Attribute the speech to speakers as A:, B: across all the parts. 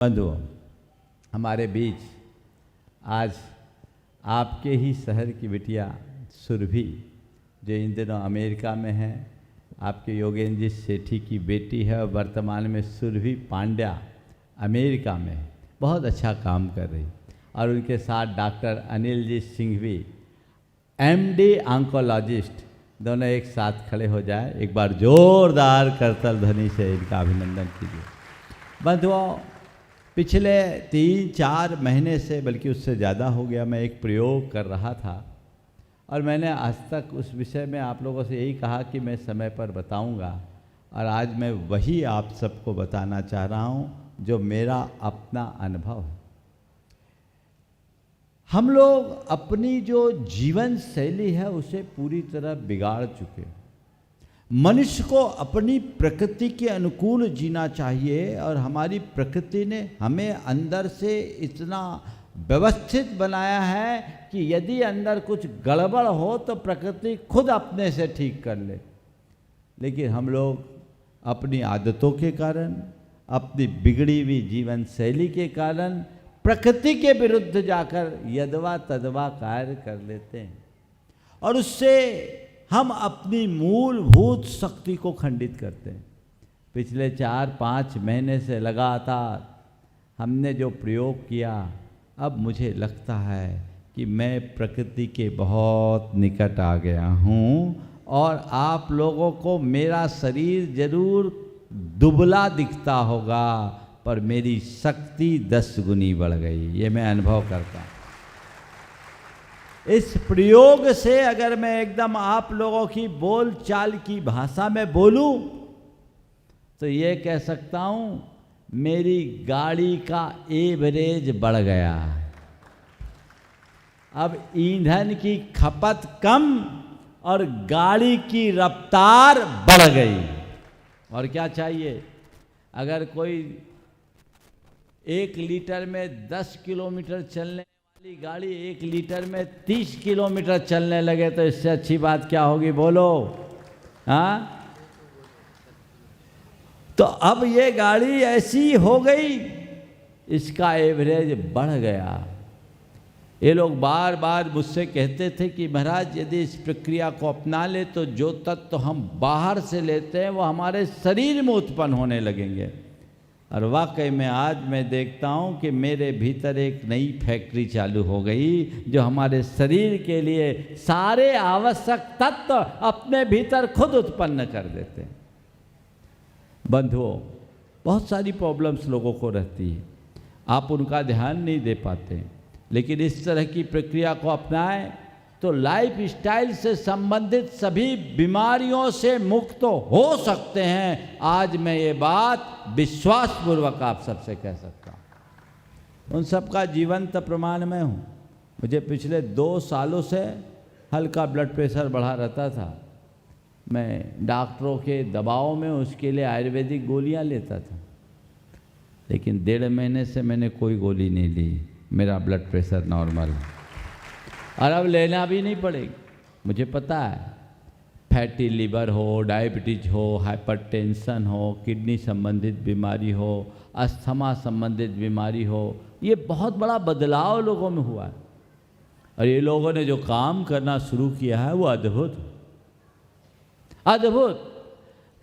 A: बंधुओं, हमारे बीच आज आपके ही शहर की बिटिया सुरभि, जो इन दिनों अमेरिका में है, आपके योगेंद्र जी सेठी की बेटी है और वर्तमान में सुरभि पांड्या अमेरिका में है, बहुत अच्छा काम कर रही। और उनके साथ doctor Anil ji Singhvi, MD oncologist, दोनों एक साथ खड़े हो जाए। एक बार जोरदार करतल ध्वनि से इनका अभिनंदन कीजिए। बंधुओं, पिछले 3-4 महीने से, बल्कि उससे ज़्यादा हो गया, मैं एक प्रयोग कर रहा था और मैंने आज तक उस विषय में आप लोगों से यही कहा कि मैं समय पर बताऊंगा, और आज मैं वही आप सबको बताना चाह रहा हूं जो मेरा अपना अनुभव है। हम लोग अपनी जो जीवन शैली है उसे पूरी तरह बिगाड़ चुके हैं। मनुष्य को अपनी प्रकृति के अनुकूल जीना चाहिए, और हमारी प्रकृति ने हमें अंदर से इतना व्यवस्थित बनाया है कि यदि अंदर कुछ गड़बड़ हो तो प्रकृति खुद अपने से ठीक कर ले। लेकिन हम लोग अपनी आदतों के कारण, अपनी बिगड़ी हुई जीवन शैली के कारण प्रकृति के विरुद्ध जाकर यदवा तदवा कार्य कर लेते हैं, और उससे हम अपनी मूलभूत शक्ति को खंडित करते हैं। पिछले 4-5 महीने से लगातार हमने जो प्रयोग किया, अब मुझे लगता है कि मैं प्रकृति के बहुत निकट आ गया हूँ, और आप लोगों को मेरा शरीर जरूर दुबला दिखता होगा, पर मेरी शक्ति 10 गुनी बढ़ गई, ये मैं अनुभव करता हूँ। इस प्रयोग से अगर मैं एकदम आप लोगों की बोल चाल की भाषा में बोलूं तो ये कह सकता हूं, मेरी गाड़ी का एवरेज बढ़ गया। अब ईंधन की खपत कम और गाड़ी की रफ्तार बढ़ गई। और क्या चाहिए? अगर कोई 1 लीटर में 10 किलोमीटर चलने वाली गाड़ी 1 लीटर में 30 किलोमीटर चलने लगे तो इससे अच्छी बात क्या होगी, बोलो? हाँ, तो अब ये गाड़ी ऐसी हो गई, इसका एवरेज बढ़ गया। ये लोग बार बार मुझसे कहते थे कि महाराज, यदि इस प्रक्रिया को अपना ले तो जो तत्व हम बाहर से लेते हैं वो हमारे शरीर में उत्पन्न होने लगेंगे। और वाकई में आज मैं देखता हूँ कि मेरे भीतर एक नई फैक्ट्री चालू हो गई, जो हमारे शरीर के लिए सारे आवश्यक तत्व अपने भीतर खुद उत्पन्न कर देते हैं। बंधुओं, बहुत सारी प्रॉब्लम्स लोगों को रहती है, आप उनका ध्यान नहीं दे पाते, लेकिन इस तरह की प्रक्रिया को अपनाएं तो लाइफ स्टाइल से संबंधित सभी बीमारियों से मुक्त हो सकते हैं। आज मैं ये बात विश्वासपूर्वक आप सबसे कह सकता हूँ। उन सबका जीवंत प्रमाण मैं हूँ। मुझे पिछले 2 सालों से हल्का ब्लड प्रेशर बढ़ा रहता था। मैं डॉक्टरों के दबाव में उसके लिए आयुर्वेदिक गोलियाँ लेता था, लेकिन 1.5 महीने से मैंने कोई गोली नहीं ली। मेरा ब्लड प्रेशर नॉर्मल है, और अब लेना भी नहीं पड़ेगी। मुझे पता है, फैटी लीवर हो, डायबिटीज हो, हाइपरटेंशन हो, किडनी संबंधित बीमारी हो, अस्थमा संबंधित बीमारी हो, ये बहुत बड़ा बदलाव लोगों में हुआ है। और ये लोगों ने जो काम करना शुरू किया है वो अद्भुत अद्भुत।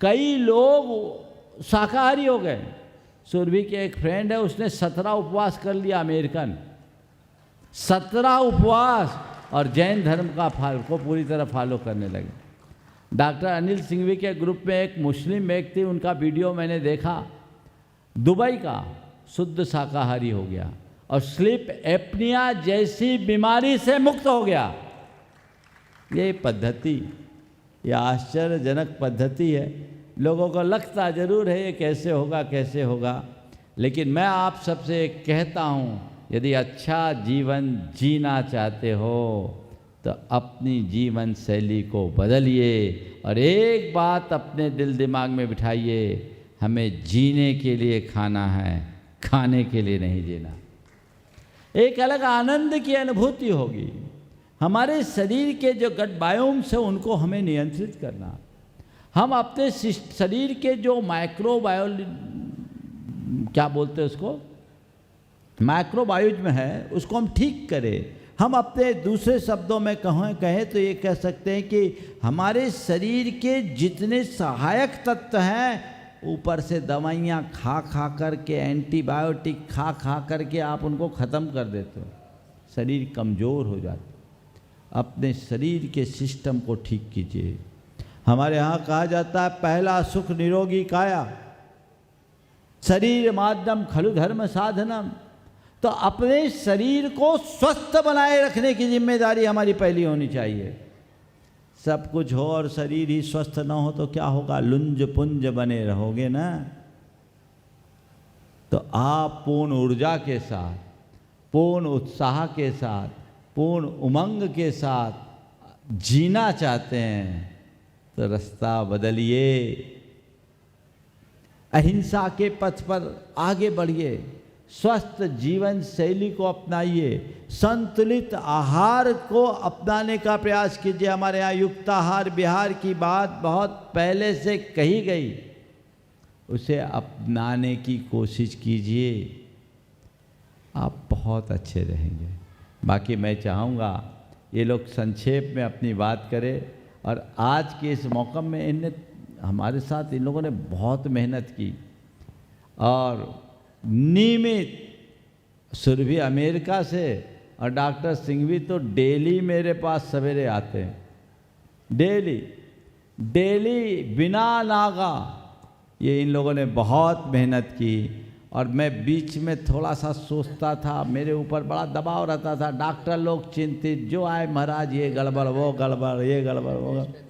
A: कई लोग शाकाहारी हो गए। सुरभि के एक फ्रेंड है, उसने 17 उपवास कर लिया, अमेरिकन 17 उपवास, और जैन धर्म का को पूरी तरह फॉलो करने लगे। डॉक्टर अनिल सिंघवी के ग्रुप में एक मुस्लिम व्यक्ति, उनका वीडियो मैंने देखा, दुबई का शुद्ध शाकाहारी हो गया और स्लीप एपनिया जैसी बीमारी से मुक्त हो गया। ये पद्धति, ये आश्चर्यजनक पद्धति है। लोगों को लगता जरूर है ये कैसे होगा कैसे होगा, लेकिन मैं आप सबसे कहता हूँ, यदि अच्छा जीवन जीना चाहते हो तो अपनी जीवन शैली को बदलिए, और एक बात अपने दिल दिमाग में बिठाइए, हमें जीने के लिए खाना है, खाने के लिए नहीं जीना। एक अलग आनंद की अनुभूति होगी। हमारे शरीर के जो गट बायोम्स है उनको हमें नियंत्रित करना। हम अपने शरीर के जो माइक्रोबायोल क्या बोलते हैं उसको, माइक्रोबायोम है, उसको हम ठीक करें। हम अपने दूसरे शब्दों में कहें तो ये कह सकते हैं कि हमारे शरीर के जितने सहायक तत्व हैं, ऊपर से दवाइयाँ खा खा करके, एंटीबायोटिक खा खा करके आप उनको ख़त्म कर देते हो, शरीर कमज़ोर हो जाता। अपने शरीर के सिस्टम को ठीक कीजिए। हमारे यहाँ कहा जाता है पहला सुख निरोगी काया, शरीर माध्यम खलु धर्म साधनम। तो अपने शरीर को स्वस्थ बनाए रखने की जिम्मेदारी हमारी पहली होनी चाहिए। सब कुछ हो और शरीर ही स्वस्थ ना हो तो क्या होगा? लुंज पुंज बने रहोगे ना। तो आप पूर्ण ऊर्जा के साथ, पूर्ण उत्साह के साथ, पूर्ण उमंग के साथ जीना चाहते हैं तो रास्ता बदलिए, अहिंसा के पथ पर आगे बढ़िए, स्वस्थ जीवन शैली को अपनाइए, संतुलित आहार को अपनाने का प्रयास कीजिए। हमारे यहाँ युक्ताहार विहार की बात बहुत पहले से कही गई, उसे अपनाने की कोशिश कीजिए, आप बहुत अच्छे रहेंगे। बाकी मैं चाहूँगा ये लोग संक्षेप में अपनी बात करें। और आज के इस मौका में इन्हें हमारे साथ इन लोगों ने बहुत मेहनत की और नियमित, सुरभि अमेरिका से और डॉक्टर सिंघवी तो डेली मेरे पास सवेरे आते हैं, डेली बिना नागा। ये इन लोगों ने बहुत मेहनत की और मैं बीच में थोड़ा सा सोचता था, मेरे ऊपर बड़ा दबाव रहता था, डॉक्टर लोग चिंतित, जो आए महाराज ये गड़बड़ वो गड़बड़, ये गड़बड़ वो गड़बड़,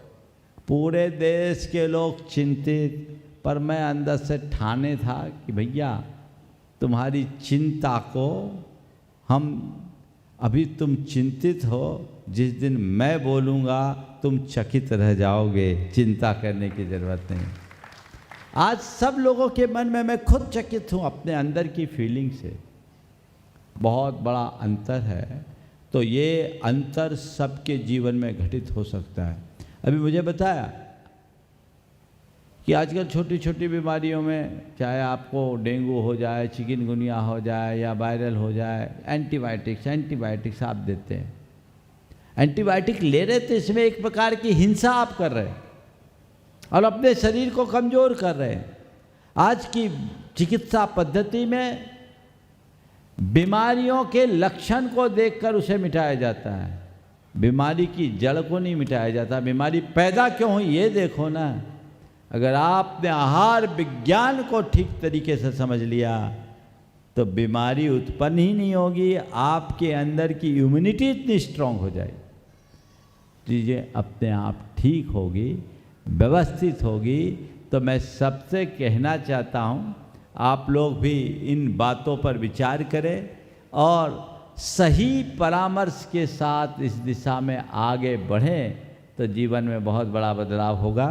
A: पूरे देश के लोग चिंतित। पर मैं अंदर से ठाने था कि भैया तुम्हारी चिंता को हम, अभी तुम चिंतित हो, जिस दिन मैं बोलूँगा तुम चकित रह जाओगे, चिंता करने की ज़रूरत नहीं। आज सब लोगों के मन में मैं खुद चकित हूँ अपने अंदर की फीलिंग से, बहुत बड़ा अंतर है। तो ये अंतर सबके जीवन में घटित हो सकता है। अभी मुझे बताया कि आजकल छोटी छोटी बीमारियों में, चाहे आपको डेंगू हो जाए, चिकनगुनिया हो जाए या वायरल हो जाए, एंटीबायोटिक्स आप देते हैं। एंटीबायोटिक ले रहे थे, इसमें एक प्रकार की हिंसा आप कर रहे हैं और अपने शरीर को कमज़ोर कर रहे हैं। आज की चिकित्सा पद्धति में बीमारियों के लक्षण को देखकर उसे मिटाया जाता है, बीमारी की जड़ को नहीं मिटाया जाता। बीमारी पैदा क्यों हुई ये देखो ना। अगर आपने आहार विज्ञान को ठीक तरीके से समझ लिया तो बीमारी उत्पन्न ही नहीं होगी, आपके अंदर की इम्यूनिटी इतनी स्ट्रांग हो जाएगी, चीज़ें अपने आप ठीक होगी, व्यवस्थित होगी। तो मैं सबसे कहना चाहता हूँ, आप लोग भी इन बातों पर विचार करें और सही परामर्श के साथ इस दिशा में आगे बढ़ें तो जीवन में बहुत बड़ा बदलाव होगा।